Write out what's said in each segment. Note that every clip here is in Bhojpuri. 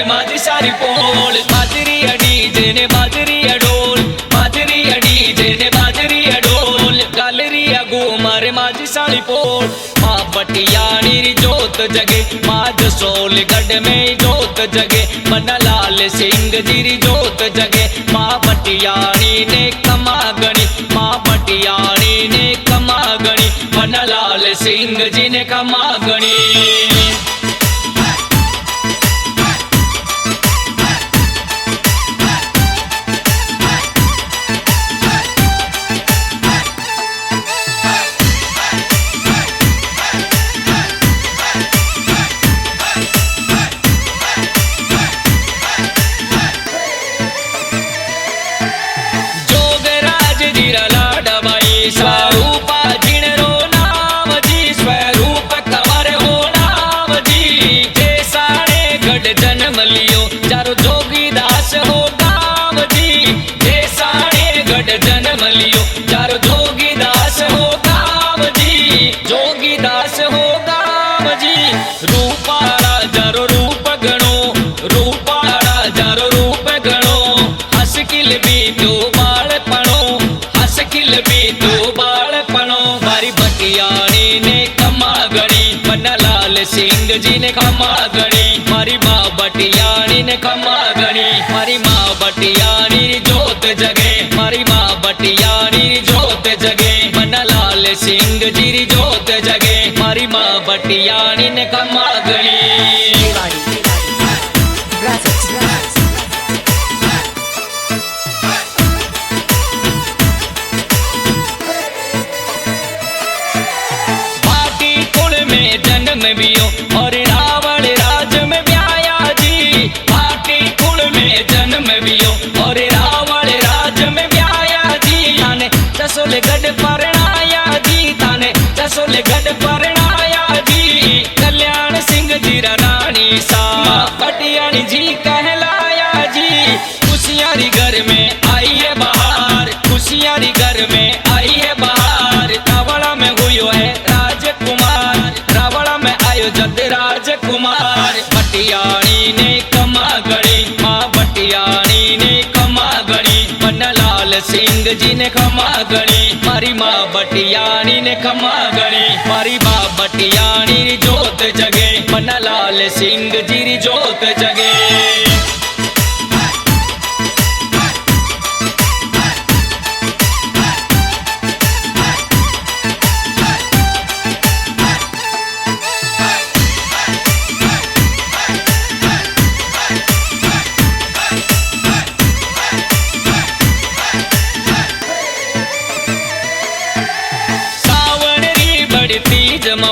माझी सारी पोळ बाजरी डीजे ने बाजरी डोल बाजरी डीजे ने बाजरी डोल गैलरी घूमर माझी सारी पोळ माँ बटियानी री जोत जगे माँ सोल गढ़ में जोत जगे मन लाल सिंह जी री जोत जगे माँ बटियानी ने कमा गणी माँ बटियानी ने कमा गणी मन लाल सिंह जी ने कमा गणी। स्वरूपा जिणरो नाम जी स्वरूप कंवर हो नाम जी जैसाने गढ़ जन्म लियो चारो जोगी दास हो गाम जी जैसाने गढ़ जन्म लियो चारो जोगी दास हो गाम जी जोगी दास हो गाम जी रूपाड़ा जारो रूप गणो रूपाड़ा जारो रूप गणो हस किल भी तो बाळपणो हस किल भी तो बटियानी ने कमा गणी मन लाल सिंह जी ने कमा गणी मारी माँ बटियानी ने कमा गणी मारी माँ बटियानी जोत जगे मारी माँ बटियानी जोत जगे मन लाल सिंह जी जोत जगे मारी माँ बटियानी ने कमा गणी। में बियो और रावण राज में ब्याया जी भाटी कुल में जन्म बियो और रावण राज में ब्याया जी ताने जसोले गढ़ परणाया जी ताने जसोले गढ़ परणाया जी कल्याण सिंह जी रानी सा बटियानी जी कहलाया जी खुशियारी घर में आई है बहार खुशियारी घर में आई है बहार रावण में हुई है राजकुमार जद राजकुमार बटियानी ने कमा गणी माँ बटियानी ने कमा गणी मन लाल सिंह जी ने कमा गणी मारी माँ बटियानी ने कमा गणी मारी माँ बटियानी जोत जगे मन लाल सिंह जी जोत जगे।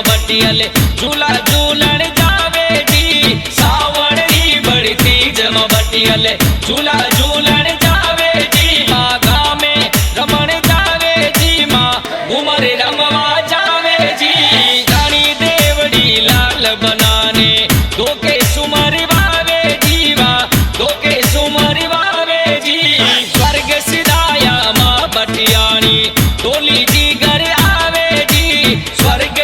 बटियाले झूला झूलन जावे जी सावण री बड़ी तीज में बटियाले झूला झूलन जावे जी माँ गाँव में रमण जावे जी माँ घूमर रमवा जावे जी रानी देवड़ी लाल बनाने धोके सुमर वावे जी माँ धोके सुमर वावे जी स्वर्ग सिधाया माँ बटियानी डोली जी घर आवे जी स्वर्ग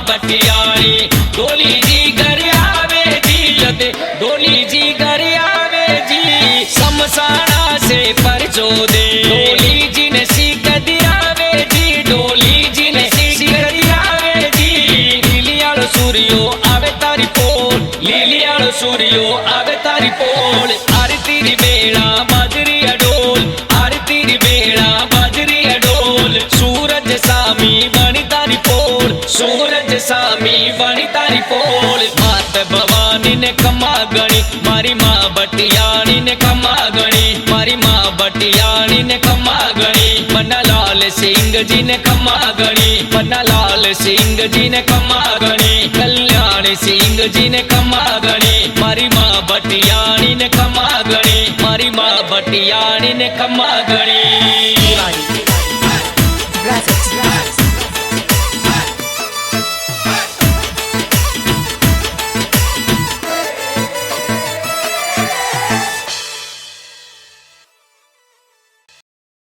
बटियानी डोली जी घर आवे जी जद डोली जी घर आवे जी शमशाना से परचो दे डोली जी ने सीख दियावे जी डोली जी ने सीख दियावे जी लीलियालो सूर्यो आवे तारी पोल लीलियालो सूर्यो आवे तारी पोल आरती री बेड़ा बाजरी डोल आरती री बेड़ा बाजरी डोल सूरज सामी बनी तारी पोल सूरज सामी बनी तारी पोल मात भवानी ने कमा गणी मारी माँ बटियानी ने कमा गणी मारी माँ बटियानी ने कमा गणी मन लाल सिंह जी ने कमा गणी मन लाल सिंह जी ने कमा गणी कल्याण सिंह जी ने कमा गणी मारी माँ बटियानी ने कमा गणी मारी माँ बटियानी ने कमा गणी।